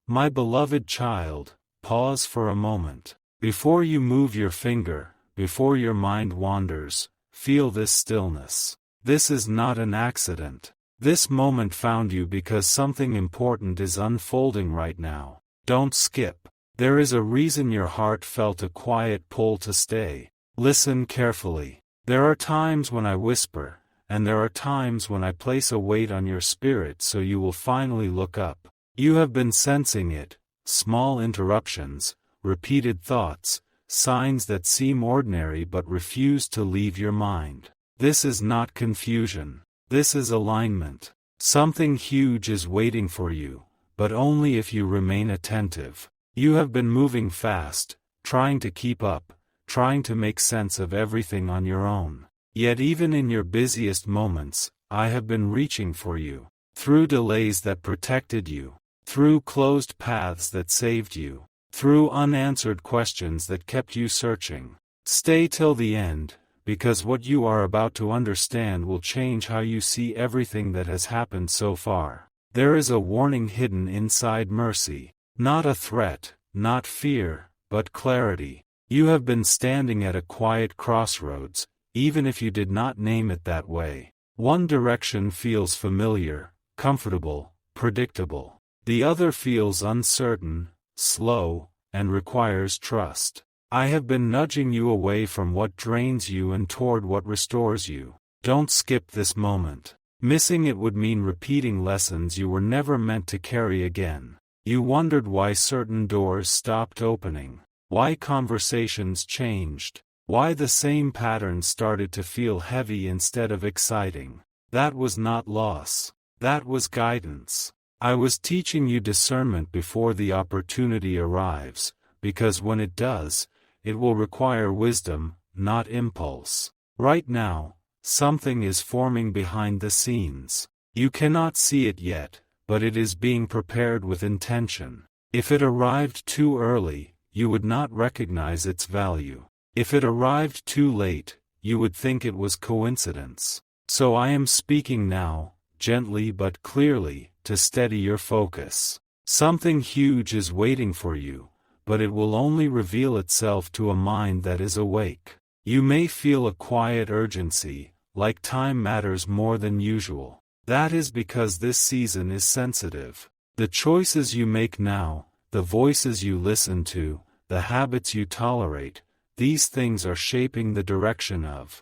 My beloved child, pause for a moment. Before you move your finger, before your mind wanders, feel this stillness. This is not an accident. This moment found you because something important is unfolding right now. Don't skip. There is a reason your heart felt a quiet pull to stay. Listen carefully. There are times when I whisper, and there are times when I place a weight on your spirit so you will finally look up. You have been sensing it, small interruptions, repeated thoughts, signs that seem ordinary but refuse to leave your mind. This is not confusion. This is alignment. Something huge is waiting for you, but only if you remain attentive. You have been moving fast, trying to keep up, trying to make sense of everything on your own. Yet even in your busiest moments, I have been reaching for you. Through delays that protected you, through closed paths that saved you, through unanswered questions that kept you searching. Stay till the end, because what you are about to understand will change how you see everything that has happened so far. There is a warning hidden inside mercy. Not a threat, not fear, but clarity. You have been standing at a quiet crossroads, even if you did not name it that way. One direction feels familiar, comfortable, predictable. The other feels uncertain, slow, and requires trust. I have been nudging you away from what drains you and toward what restores you. Don't skip this moment. Missing it would mean repeating lessons you were never meant to carry again. You wondered why certain doors stopped opening, why conversations changed, why the same patterns started to feel heavy instead of exciting. That was not loss. That was guidance. I was teaching you discernment before the opportunity arrives, because when it does, it will require wisdom, not impulse. Right now, something is forming behind the scenes. You cannot see it yet, but it is being prepared with intention. If it arrived too early, you would not recognize its value. If it arrived too late, you would think it was coincidence. So I am speaking now, gently but clearly, to steady your focus. Something huge is waiting for you, but it will only reveal itself to a mind that is awake. You may feel a quiet urgency, like time matters more than usual. That is because this season is sensitive. The choices you make now, the voices you listen to, the habits you tolerate, these things are shaping the direction of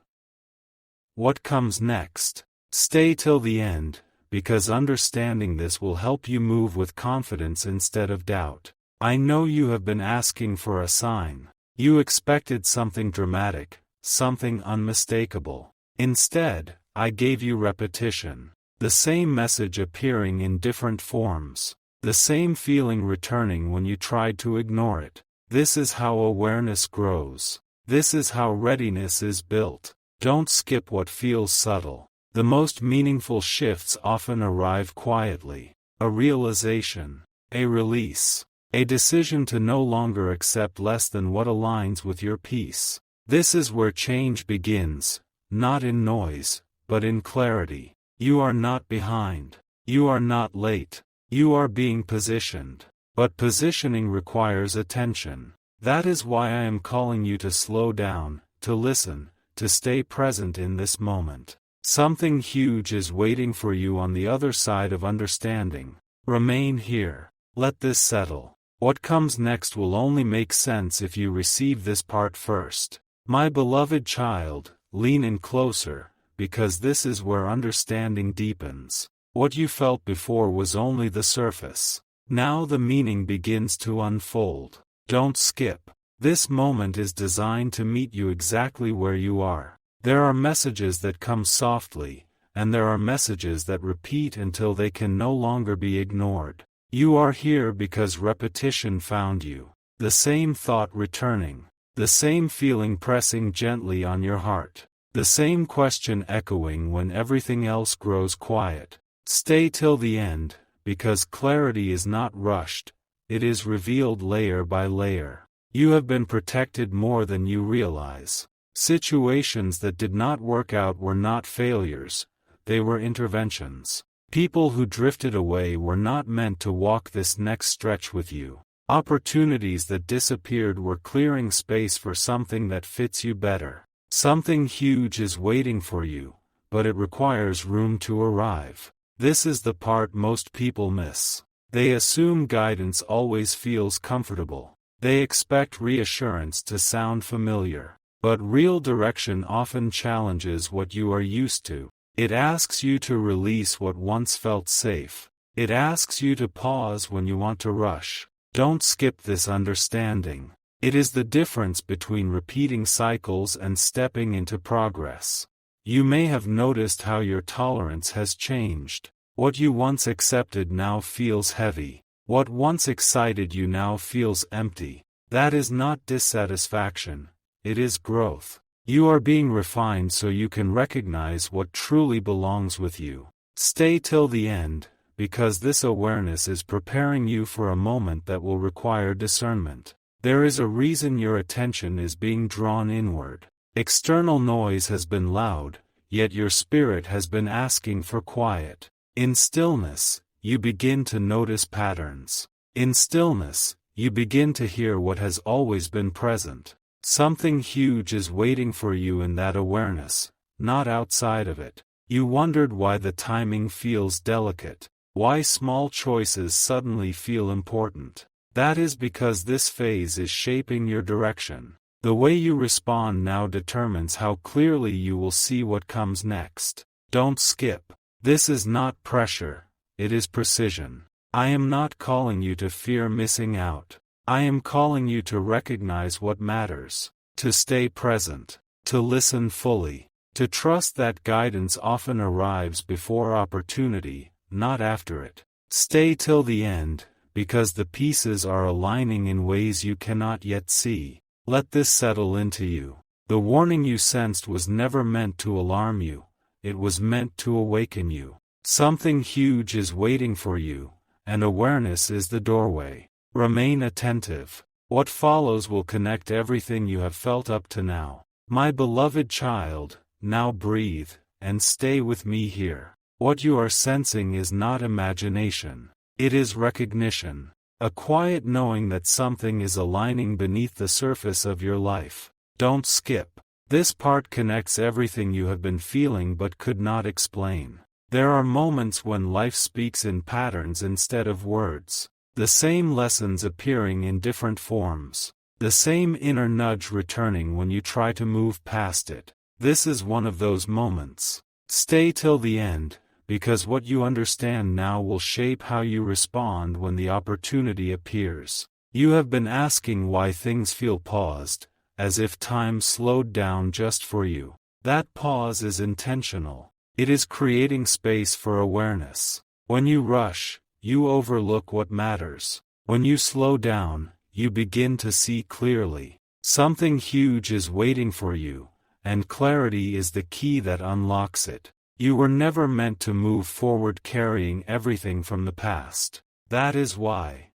what comes next. Stay till the end, because understanding this will help you move with confidence instead of doubt. I know you have been asking for a sign. You expected something dramatic, something unmistakable. Instead, I gave you repetition. The same message appearing in different forms. The same feeling returning when you tried to ignore it. This is how awareness grows. This is how readiness is built. Don't skip what feels subtle. The most meaningful shifts often arrive quietly. A realization. A release. A decision to no longer accept less than what aligns with your peace. This is where change begins, not in noise, but in clarity. You are not behind. You are not late. You are being positioned. But positioning requires attention. That is why I am calling you to slow down, to listen, to stay present in this moment. Something huge is waiting for you on the other side of understanding. Remain here. Let this settle. What comes next will only make sense if you receive this part first. My beloved child, lean in closer, because this is where understanding deepens. What you felt before was only the surface. Now the meaning begins to unfold. Don't skip. This moment is designed to meet you exactly where you are. There are messages that come softly, and there are messages that repeat until they can no longer be ignored. You are here because repetition found you. The same thought returning. The same feeling pressing gently on your heart. The same question echoing when everything else grows quiet. Stay till the end, because clarity is not rushed, it is revealed layer by layer. You have been protected more than you realize. Situations that did not work out were not failures, they were interventions. People who drifted away were not meant to walk this next stretch with you. Opportunities that disappeared were clearing space for something that fits you better. Something huge is waiting for you, but it requires room to arrive. This is the part most people miss. They assume guidance always feels comfortable. They expect reassurance to sound familiar. But real direction often challenges what you are used to. It asks you to release what once felt safe. It asks you to pause when you want to rush. Don't skip this understanding. It is the difference between repeating cycles and stepping into progress. You may have noticed how your tolerance has changed. What you once accepted now feels heavy. What once excited you now feels empty. That is not dissatisfaction. It is growth. You are being refined so you can recognize what truly belongs with you. Stay till the end, because this awareness is preparing you for a moment that will require discernment. There is a reason your attention is being drawn inward. External noise has been loud, yet your spirit has been asking for quiet. In stillness, you begin to notice patterns. In stillness, you begin to hear what has always been present. Something huge is waiting for you in that awareness, not outside of it. You wondered why the timing feels delicate, why small choices suddenly feel important. That is because this phase is shaping your direction. The way you respond now determines how clearly you will see what comes next. Don't skip. This is not pressure, it is precision. I am not calling you to fear missing out. I am calling you to recognize what matters, to stay present, to listen fully, to trust that guidance often arrives before opportunity, not after it. Stay till the end, because the pieces are aligning in ways you cannot yet see. Let this settle into you. The warning you sensed was never meant to alarm you, it was meant to awaken you. Something huge is waiting for you, and awareness is the doorway. Remain attentive. What follows will connect everything you have felt up to now. My beloved child, now breathe, and stay with me here. What you are sensing is not imagination. It is recognition. A quiet knowing that something is aligning beneath the surface of your life. Don't skip. This part connects everything you have been feeling but could not explain. There are moments when life speaks in patterns instead of words. The same lessons appearing in different forms. The same inner nudge returning when you try to move past it. This is one of those moments. Stay till the end, because what you understand now will shape how you respond when the opportunity appears. You have been asking why things feel paused, as if time slowed down just for you. That pause is intentional. It is creating space for awareness. When you rush, you overlook what matters. When you slow down, you begin to see clearly. Something huge is waiting for you, and clarity is the key that unlocks it. You were never meant to move forward carrying everything from the past. That is why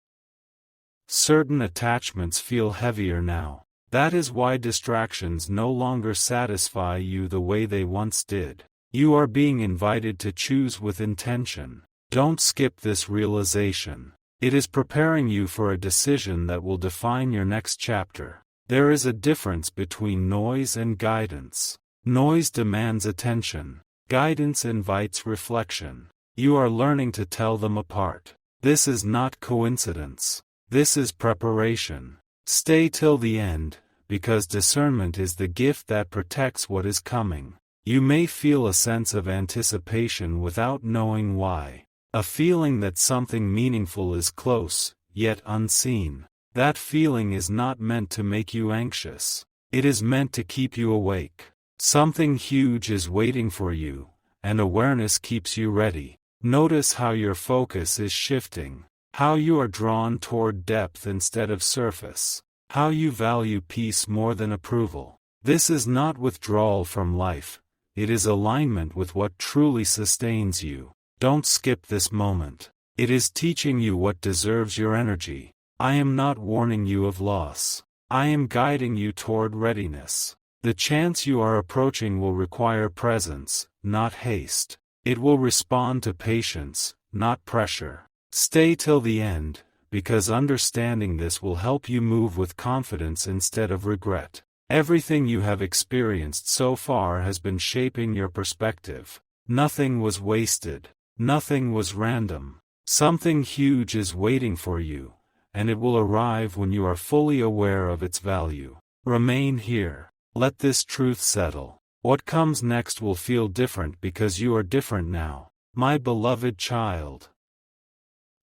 certain attachments feel heavier now. That is why distractions no longer satisfy you the way they once did. You are being invited to choose with intention. Don't skip this realization. It is preparing you for a decision that will define your next chapter. There is a difference between noise and guidance. Noise demands attention. Guidance invites reflection. You are learning to tell them apart. This is not coincidence. This is preparation. Stay till the end, because discernment is the gift that protects what is coming. You may feel a sense of anticipation without knowing why. A feeling that something meaningful is close, yet unseen. That feeling is not meant to make you anxious. It is meant to keep you awake. Something huge is waiting for you, and awareness keeps you ready. Notice how your focus is shifting. How you are drawn toward depth instead of surface. How you value peace more than approval. This is not withdrawal from life. It is alignment with what truly sustains you. Don't skip this moment. It is teaching you what deserves your energy. I am not warning you of loss. I am guiding you toward readiness. The chance you are approaching will require presence, not haste. It will respond to patience, not pressure. Stay till the end, because understanding this will help you move with confidence instead of regret. Everything you have experienced so far has been shaping your perspective. Nothing was wasted. Nothing was random. Something huge is waiting for you, and it will arrive when you are fully aware of its value. Remain here. Let this truth settle. What comes next will feel different because you are different now, my beloved child.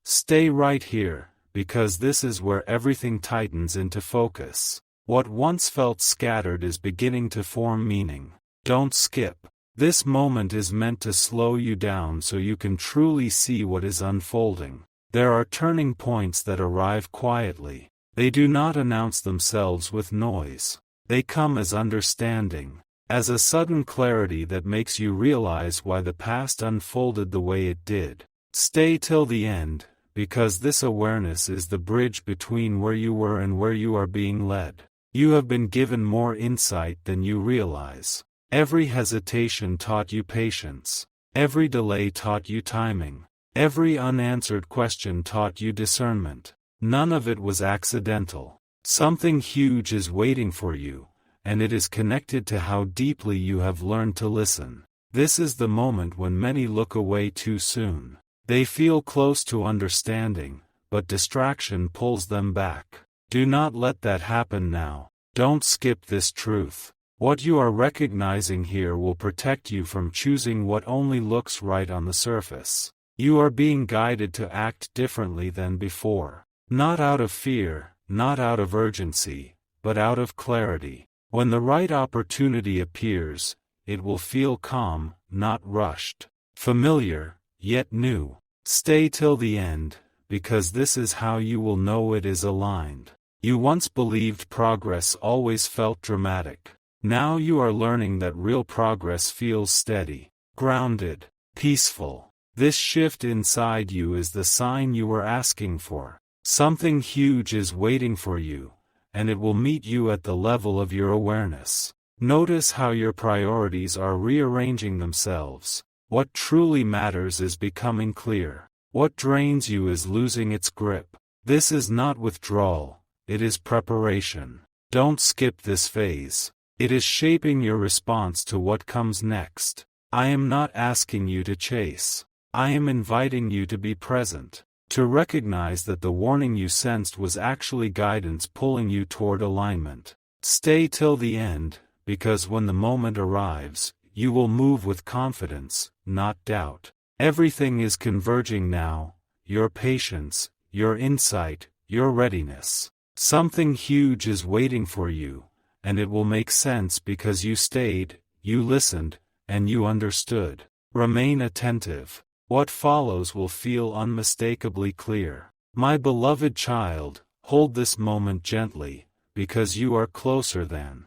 Stay right here, because this is where everything tightens into focus. What once felt scattered is beginning to form meaning. Don't skip. This moment is meant to slow you down so you can truly see what is unfolding. There are turning points that arrive quietly. They do not announce themselves with noise. They come as understanding, as a sudden clarity that makes you realize why the past unfolded the way it did. Stay till the end, because this awareness is the bridge between where you were and where you are being led. You have been given more insight than you realize. Every hesitation taught you patience. Every delay taught you timing. Every unanswered question taught you discernment. None of it was accidental. Something huge is waiting for you, and it is connected to how deeply you have learned to listen. This is the moment when many look away too soon. They feel close to understanding, but distraction pulls them back. Do not let that happen now. Don't skip this truth. What you are recognizing here will protect you from choosing what only looks right on the surface. You are being guided to act differently than before. Not out of fear, not out of urgency, but out of clarity. When the right opportunity appears, it will feel calm, not rushed. Familiar, yet new. Stay till the end, because this is how you will know it is aligned. You once believed progress always felt dramatic. Now you are learning that real progress feels steady, grounded, peaceful. This shift inside you is the sign you were asking for. Something huge is waiting for you, and it will meet you at the level of your awareness. Notice how your priorities are rearranging themselves. What truly matters is becoming clear. What drains you is losing its grip. This is not withdrawal, it is preparation. Don't skip this phase. It is shaping your response to what comes next. I am not asking you to chase. I am inviting you to be present. To recognize that the warning you sensed was actually guidance pulling you toward alignment. Stay till the end, because when the moment arrives, you will move with confidence, not doubt. Everything is converging now, your patience, your insight, your readiness. Something huge is waiting for you, and it will make sense because you stayed, you listened, and you understood. Remain attentive. What follows will feel unmistakably clear. My beloved child, hold this moment gently, because you are closer than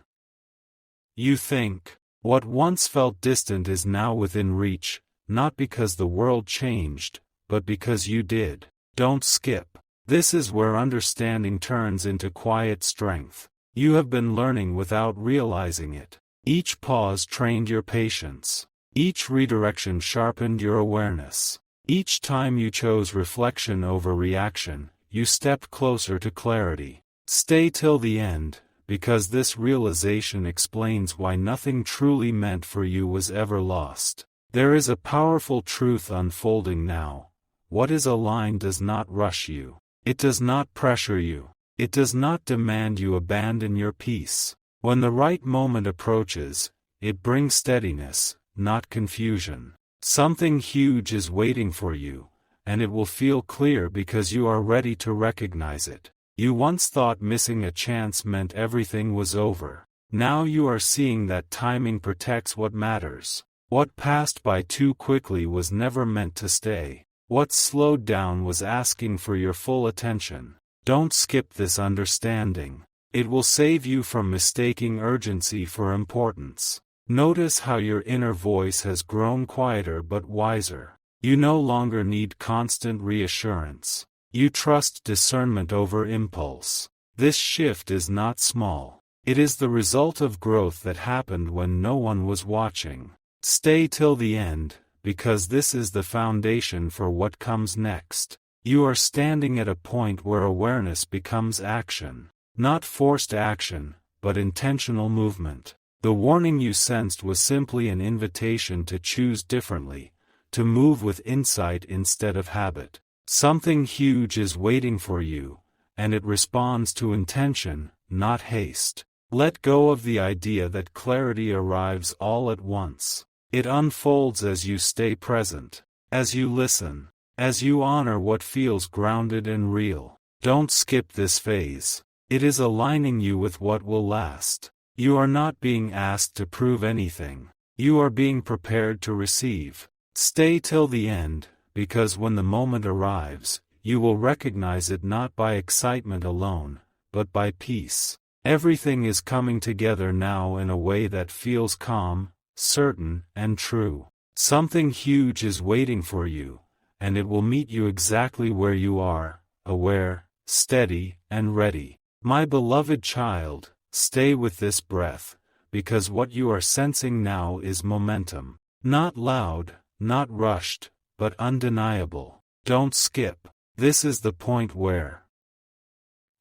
you think. What once felt distant is now within reach, not because the world changed, but because you did. Don't skip. This is where understanding turns into quiet strength. You have been learning without realizing it. Each pause trained your patience. Each redirection sharpened your awareness. Each time you chose reflection over reaction, you stepped closer to clarity. Stay till the end, because this realization explains why nothing truly meant for you was ever lost. There is a powerful truth unfolding now. What is aligned does not rush you. It does not pressure you. It does not demand you abandon your peace. When the right moment approaches, it brings steadiness, not confusion. Something huge is waiting for you, and it will feel clear because you are ready to recognize it. You once thought missing a chance meant everything was over. Now you are seeing that timing protects what matters. What passed by too quickly was never meant to stay. What slowed down was asking for your full attention. Don't skip this understanding. It will save you from mistaking urgency for importance. Notice how your inner voice has grown quieter but wiser. You no longer need constant reassurance. You trust discernment over impulse. This shift is not small. It is the result of growth that happened when no one was watching. Stay till the end, because this is the foundation for what comes next. You are standing at a point where awareness becomes action. Not forced action, but intentional movement. The warning you sensed was simply an invitation to choose differently, to move with insight instead of habit. Something huge is waiting for you, and it responds to intention, not haste. Let go of the idea that clarity arrives all at once. It unfolds as you stay present, as you listen, as you honor what feels grounded and real. Don't skip this phase. It is aligning you with what will last. You are not being asked to prove anything. You are being prepared to receive. Stay till the end, because when the moment arrives, you will recognize it not by excitement alone, but by peace. Everything is coming together now in a way that feels calm, certain, and true. Something huge is waiting for you, and it will meet you exactly where you are, aware, steady, and ready. My beloved child, stay with this breath, because what you are sensing now is momentum. Not loud, not rushed, but undeniable. Don't skip. This is the point where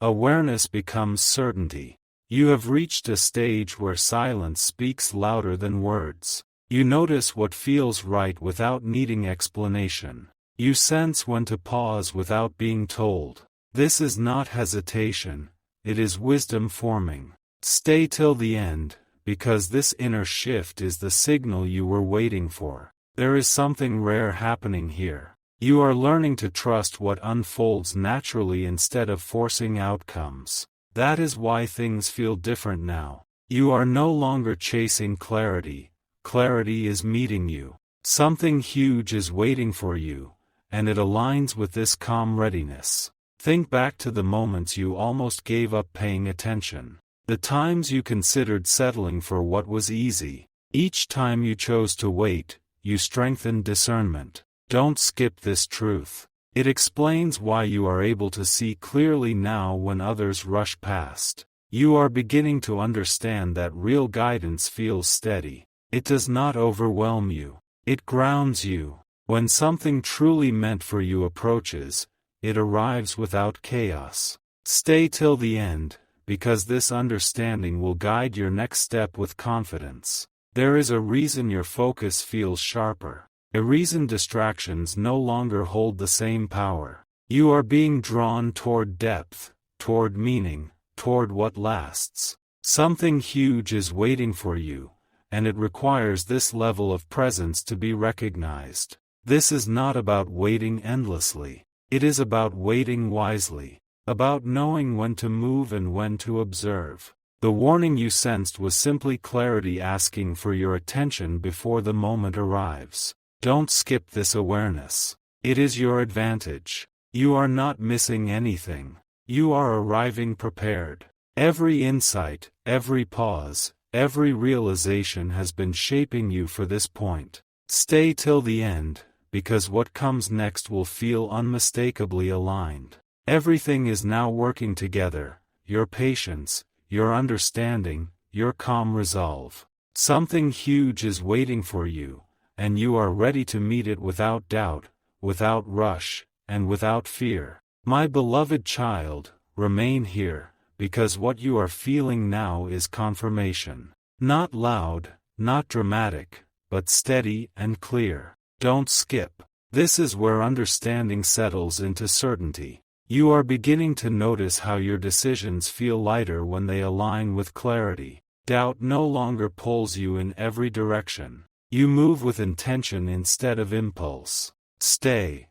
awareness becomes certainty. You have reached a stage where silence speaks louder than words. You notice what feels right without needing explanation. You sense when to pause without being told. This is not hesitation. It is wisdom forming. Stay till the end, because this inner shift is the signal you were waiting for. There is something rare happening here. You are learning to trust what unfolds naturally instead of forcing outcomes. That is why things feel different now. You are no longer chasing clarity. Clarity is meeting you. Something huge is waiting for you, and it aligns with this calm readiness. Think back to the moments you almost gave up paying attention. The times you considered settling for what was easy. Each time you chose to wait, you strengthened discernment. Don't skip this truth. It explains why you are able to see clearly now when others rush past. You are beginning to understand that real guidance feels steady. It does not overwhelm you. It grounds you. When something truly meant for you approaches, it arrives without chaos. Stay till the end, because this understanding will guide your next step with confidence. There is a reason your focus feels sharper. A reason distractions no longer hold the same power. You are being drawn toward depth, toward meaning, toward what lasts. Something huge is waiting for you, and it requires this level of presence to be recognized. This is not about waiting endlessly. It is about waiting wisely, about knowing when to move and when to observe. The warning you sensed was simply clarity asking for your attention before the moment arrives. Don't skip this awareness. It is your advantage. You are not missing anything. You are arriving prepared. Every insight, every pause, every realization has been shaping you for this point. Stay till the end, because what comes next will feel unmistakably aligned. Everything is now working together, your patience, your understanding, your calm resolve. Something huge is waiting for you, and you are ready to meet it without doubt, without rush, and without fear. My beloved child, remain here, because what you are feeling now is confirmation. Not loud, not dramatic, but steady and clear. Don't skip. This is where understanding settles into certainty. You are beginning to notice how your decisions feel lighter when they align with clarity. Doubt no longer pulls you in every direction. You move with intention instead of impulse. Stay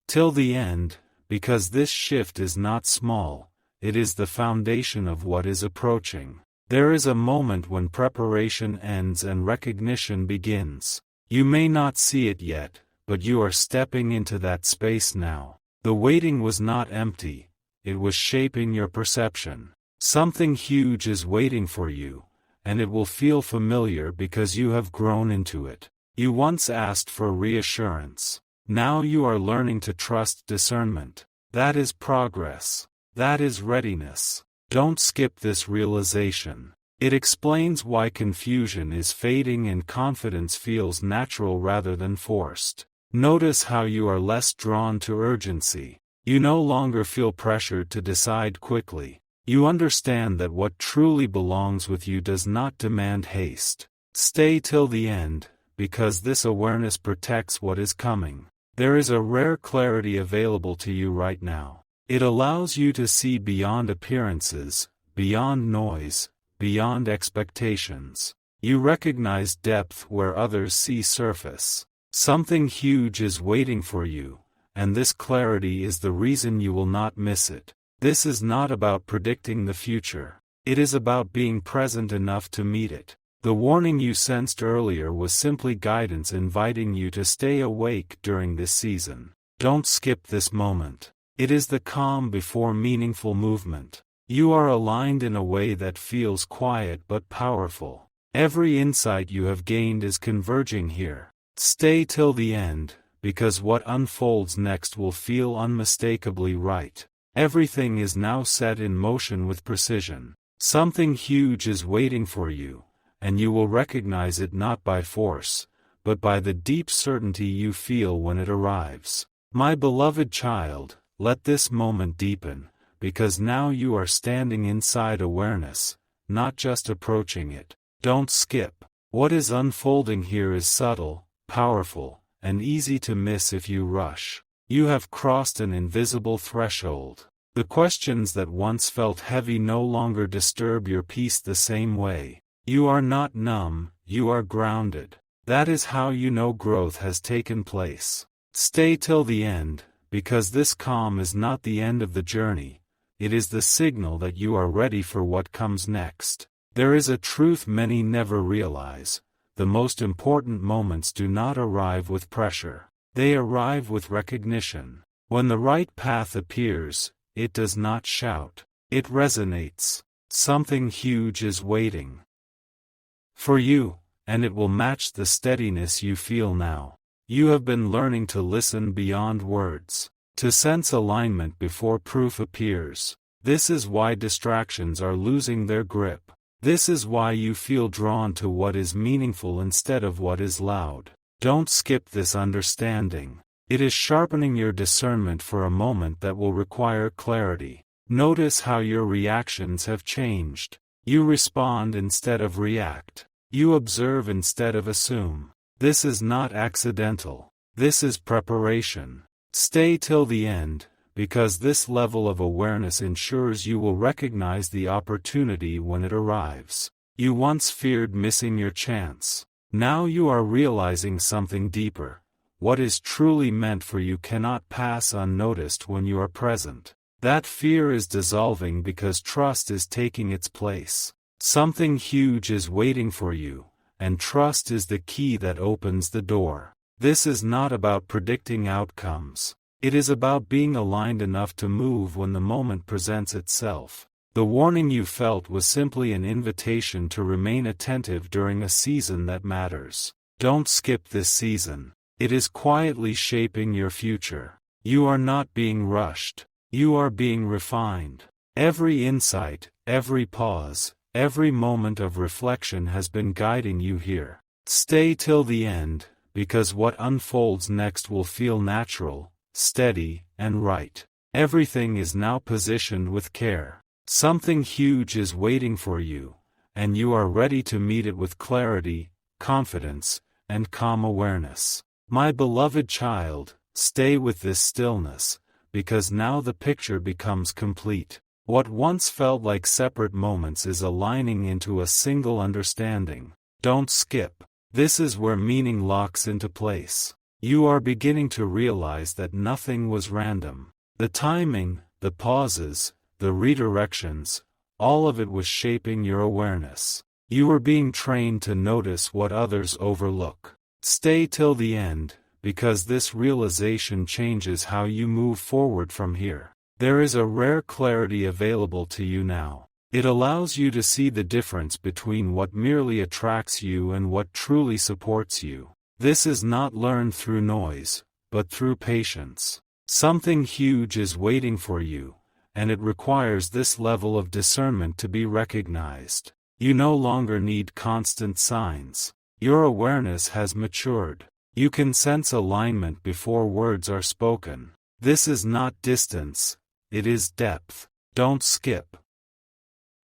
till the end, because this shift is not small, it is the foundation of what is approaching. There is a moment when preparation ends and recognition begins. You may not see it yet, but you are stepping into that space now. The waiting was not empty, it was shaping your perception. Something huge is waiting for you, and it will feel familiar because you have grown into it. You once asked for reassurance. Now you are learning to trust discernment. That is progress. That is readiness. Don't skip this realization. It explains why confusion is fading and confidence feels natural rather than forced. Notice how you are less drawn to urgency. You no longer feel pressured to decide quickly. You understand that what truly belongs with you does not demand haste. Stay till the end, because this awareness protects what is coming. There is a rare clarity available to you right now. It allows you to see beyond appearances, beyond noise, beyond expectations. You recognize depth where others see surface. Something huge is waiting for you, and this clarity is the reason you will not miss it. This is not about predicting the future. It is about being present enough to meet it. The warning you sensed earlier was simply guidance inviting you to stay awake during this season. Don't skip this moment. It is the calm before meaningful movement. You are aligned in a way that feels quiet but powerful. Every insight you have gained is converging here. Stay till the end, because what unfolds next will feel unmistakably right. Everything is now set in motion with precision. Something huge is waiting for you, and you will recognize it not by force, but by the deep certainty you feel when it arrives. My beloved child, let this moment deepen, because now you are standing inside awareness, not just approaching it. Don't skip. What is unfolding here is subtle, powerful, and easy to miss if you rush. You have crossed an invisible threshold. The questions that once felt heavy no longer disturb your peace the same way. You are not numb, you are grounded. That is how you know growth has taken place. Stay till the end, because this calm is not the end of the journey. It is the signal that you are ready for what comes next. There is a truth many never realize. The most important moments do not arrive with pressure. They arrive with recognition. When the right path appears, it does not shout. It resonates. Something huge is waiting for you, and it will match the steadiness you feel now. You have been learning to listen beyond words, to sense alignment before proof appears. This is why distractions are losing their grip. This is why you feel drawn to what is meaningful instead of what is loud. Don't skip this understanding. It is sharpening your discernment for a moment that will require clarity. Notice how your reactions have changed. You respond instead of react. You observe instead of assume. This is not accidental. This is preparation. Stay till the end, because this level of awareness ensures you will recognize the opportunity when it arrives. You once feared missing your chance. Now you are realizing something deeper. What is truly meant for you cannot pass unnoticed when you are present. That fear is dissolving because trust is taking its place. Something huge is waiting for you, and trust is the key that opens the door. This is not about predicting outcomes. It is about being aligned enough to move when the moment presents itself. The warning you felt was simply an invitation to remain attentive during a season that matters. Don't skip this season. It is quietly shaping your future. You are not being rushed. You are being refined. Every insight, every pause, every moment of reflection has been guiding you here. Stay till the end, because what unfolds next will feel natural, steady, and right. Everything is now positioned with care. Something huge is waiting for you, and you are ready to meet it with clarity, confidence, and calm awareness. My beloved child, stay with this stillness, because now the picture becomes complete. What once felt like separate moments is aligning into a single understanding. Don't skip. This is where meaning locks into place. You are beginning to realize that nothing was random. The timing, the pauses, the redirections, all of it was shaping your awareness. You were being trained to notice what others overlook. Stay till the end, because this realization changes how you move forward from here. There is a rare clarity available to you now. It allows you to see the difference between what merely attracts you and what truly supports you. This is not learned through noise, but through patience. Something huge is waiting for you, and it requires this level of discernment to be recognized. You no longer need constant signs. Your awareness has matured. You can sense alignment before words are spoken. This is not distance, it is depth. Don't skip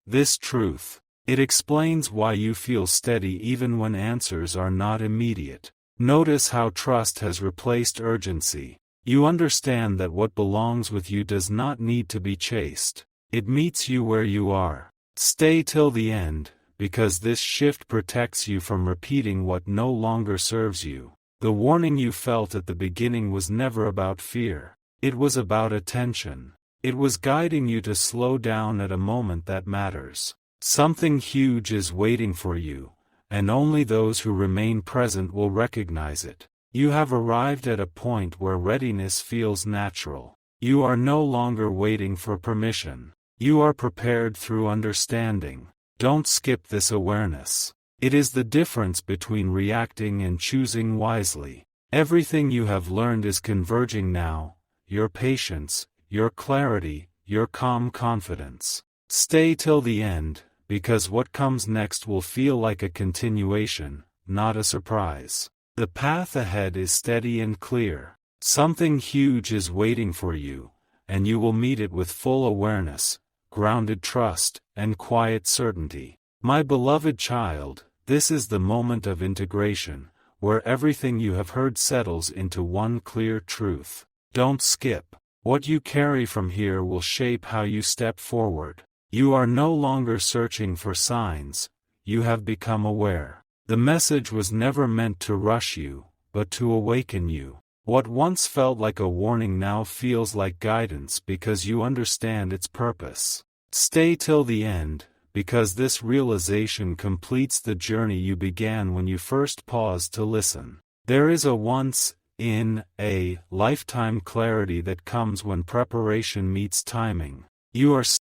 this truth. It explains why you feel steady even when answers are not immediate. Notice how trust has replaced urgency. You understand that what belongs with you does not need to be chased. It meets you where you are. Stay till the end, because this shift protects you from repeating what no longer serves you. The warning you felt at the beginning was never about fear. It was about attention. It was guiding you to slow down at a moment that matters. Something huge is waiting for you, and only those who remain present will recognize it. You have arrived at a point where readiness feels natural. You are no longer waiting for permission. You are prepared through understanding. Don't skip this awareness. It is the difference between reacting and choosing wisely. Everything you have learned is converging now: your patience, your clarity, your calm confidence. Stay till the end, because what comes next will feel like a continuation, not a surprise. The path ahead is steady and clear. Something huge is waiting for you, and you will meet it with full awareness, grounded trust, and quiet certainty. My beloved child, this is the moment of integration, where everything you have heard settles into one clear truth. Don't skip. What you carry from here will shape how you step forward. You are no longer searching for signs, you have become aware. The message was never meant to rush you, but to awaken you. What once felt like a warning now feels like guidance because you understand its purpose. Stay till the end, because this realization completes the journey you began when you first paused to listen. There is a once-in-a-lifetime clarity that comes when preparation meets timing. You are